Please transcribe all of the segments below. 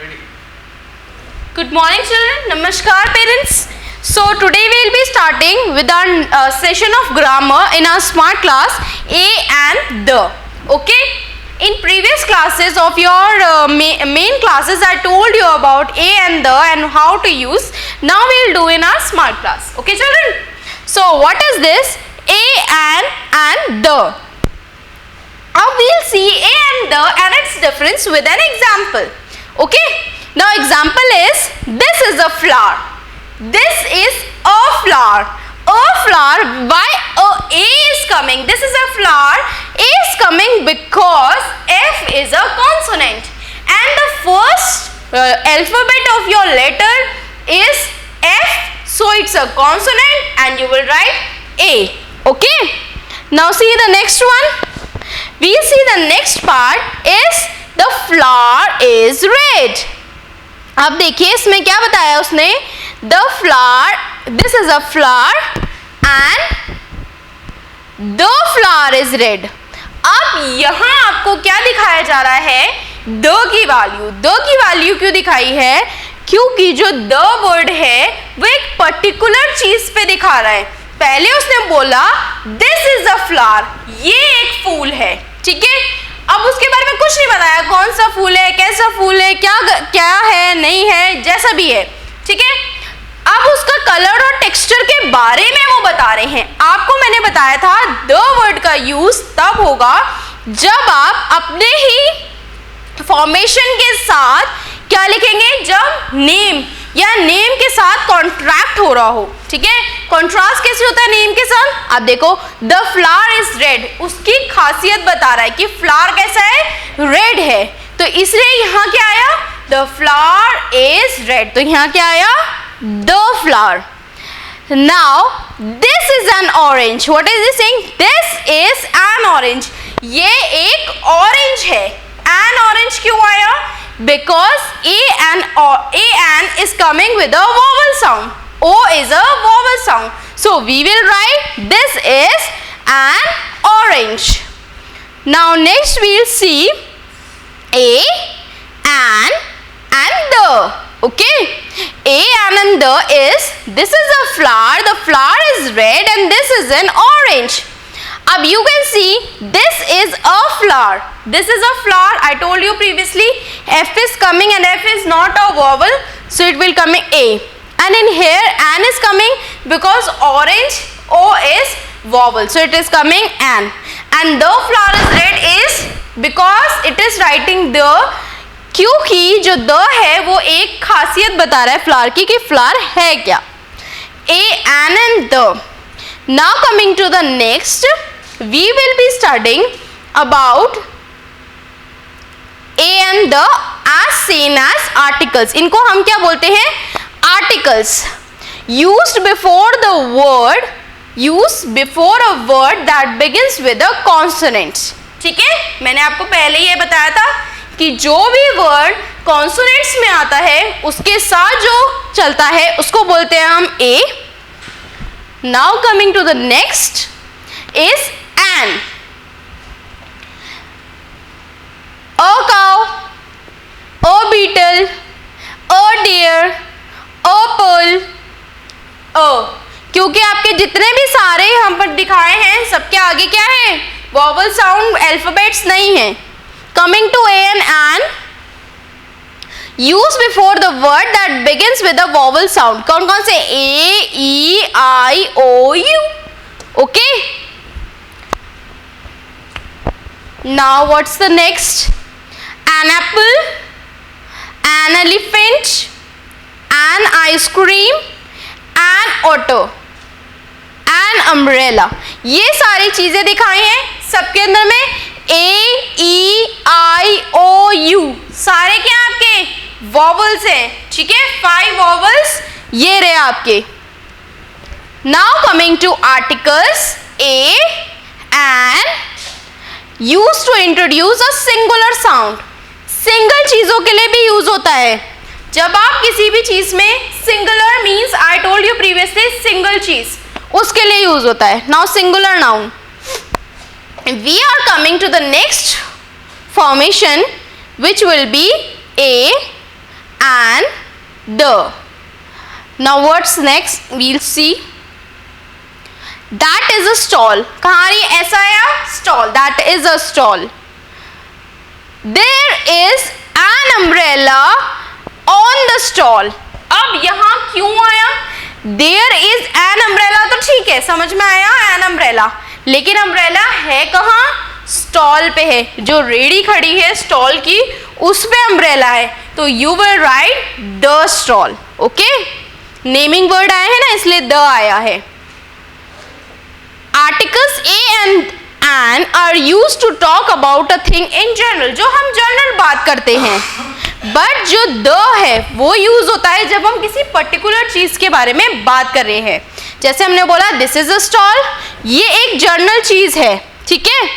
Good morning children. Namaskar parents. So today we will be starting with our session of grammar in our smart class a and the. Okay. In previous classes of your main classes I told you about a and the and how to use. Now we will do in our smart class. Okay children. So what is this? A and the. Now we will see a and the and its difference with an example. Okay. Now example is, this is a flower. This is a flower. A flower, why A is coming? This is a flower. A is coming because F is a consonant. And the first alphabet of your letter is F. So it's a consonant and you will write A. Okay. Now see the next one. We'll see the next part is the flower is red. अब देखिए इसमें क्या बताया उसने, the flower, this is a flower and the flower is red. अब यहाँ आपको क्या दिखाया जा रहा है, द की वैल्यू क्यों दिखाई है, क्योंकि जो द वर्ड है वो एक पर्टिकुलर चीज पे दिखा रहा है. पहले उसने बोला दिस इज अ फ्लावर, ये एक फूल है, ठीक है. अब उसके बारे में कुछ नहीं बताया, कौन सा फूल है, कैसा फूल है, क्या है, नहीं है, जैसा भी है, ठीक है. अब उसका कलर और टेक्सचर के बारे में वो बता रहे हैं. आपको मैंने बताया था द वर्ड का यूज तब होगा जब आप अपने ही फॉर्मेशन के साथ क्या लिखेंगे, जब नेम या नेम के साथ कॉन्ट्रैक्ट हो रहा हो, ठीक है. कॉन्ट्रास्ट कैसे होता है नेम के साथ, आप देखो द फ्लावर इज रेड, उसकी खासियत बता रहा है कि फ्लावर कैसा है, रेड है, तो इसलिए यहाँ क्या आया, द फ्लावर इज रेड, तो यहाँ क्या आया, the flower. Now this is an orange. What is this saying, this is an orange, ये एक ऑरेंज है. एन ऑरेंज क्यों आया, because an is coming with a vowel sound. O is a vowel sound. So we will write this is an orange. Now next we will see a and the. Okay, a and the is, this is a flower, the flower is red and this is an orange. अब you can see this is a flower. This is a flower. I told you previously F is coming and F is not a vowel, so it will come in A. And in here an is coming because orange, O is vowel, so it is coming an. And the flower is red is because it is writing the, क्योंकि जो the है वो एक खासियत बता रहा है flower की कि फ्लावर है क्या. A, an and the. Now coming to the next, we will be studying about a and the as seen as articles. इनको हम क्या बोलते हैं, articles. Used before the word, used before a word that begins with a consonant. ठीक है, मैंने आपको पहले ये बताया था कि जो भी वर्ड कॉन्सोनेंट्स में आता है उसके साथ जो चलता है उसको बोलते हैं हम a. Now coming to the next is an. A cow, a beetle, a deer, a pearl, a. क्योंकि आपके जितने भी सारे यहाँ पर दिखाए हैं सबके आगे क्या है, वॉवल साउंड अल्फाबेट्स नहीं है. Coming to a and an, use before the word that begins with a vowel sound. कौन कौन से, A, E, I, O, U. Okay. Now what's the next? An apple, an elephant, an ice cream, an auto, an umbrella. ये सारी चीजें दिखाई हैं, सबके अंदर में A, E, I, O, U सारे क्या आपके वॉवल्स हैं, ठीक है. 5 वॉवल्स ये रहे आपके. Now coming to articles, A and used to introduce a singular sound. Single चीजों के लिए भी यूज होता है. जब आप किसी भी चीज में, singular means I told you previously, single चीज, उसके लिए यूज होता है. Now singular noun, we are coming to the next formation which will be a and the. Now what's next? We'll see. That is a stall. कहाँ आ रही है ऐसा आया? Stall. That is a stall. There is an umbrella on the stall. अब यहाँ क्यों आया? There is an umbrella तो ठीक है, समझ में आया an umbrella, लेकिन umbrella है कहाँ? स्टॉल पे है, जो रेडी खड़ी है स्टॉल की उस पे umbrella है, तो you will write the stall. Okay, naming word आया है ना इसलिए द आया है. Articles A and an are use to talk about a thing in general, जो हम जनरल बात करते हैं. बट जो द है वो यूज होता है जब हम किसी पर्टिकुलर चीज के बारे में बात कर रहे हैं. जैसे हमने बोला दिस इज अ स्टॉल, ये एक जर्नल चीज है. ठीक है,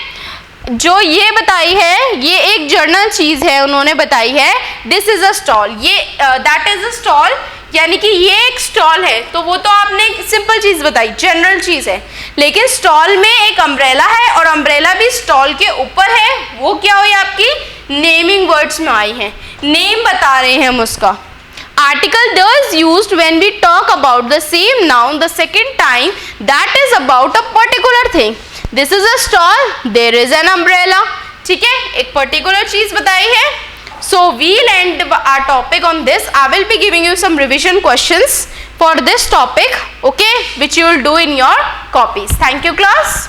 जो ये बताई है ये एक जर्नल चीज है, उन्होंने बताई है दिस इज अ स्टॉल, ये दैट इज अ स्टॉल, यानी कि ये एक स्टॉल है. तो वो तो आपने एक सिंपल चीज बताई, जनरल चीज है, लेकिन स्टॉल में एक अम्ब्रेला है और अम्ब्रेला भी स्टॉल के ऊपर है. वो क्या हुई आपकी नेमिंग वर्ड्स में आई है, नेम बता रहे हैं हम उसका. Article the is used when we talk about the same noun the second time that is about a particular thing. This is a stall, there is an umbrella. ठीक है, एक particular चीज बताई है. So we'll end our topic on this. I will be giving you some revision questions for this topic, okay, which you will do in your copies. Thank you class.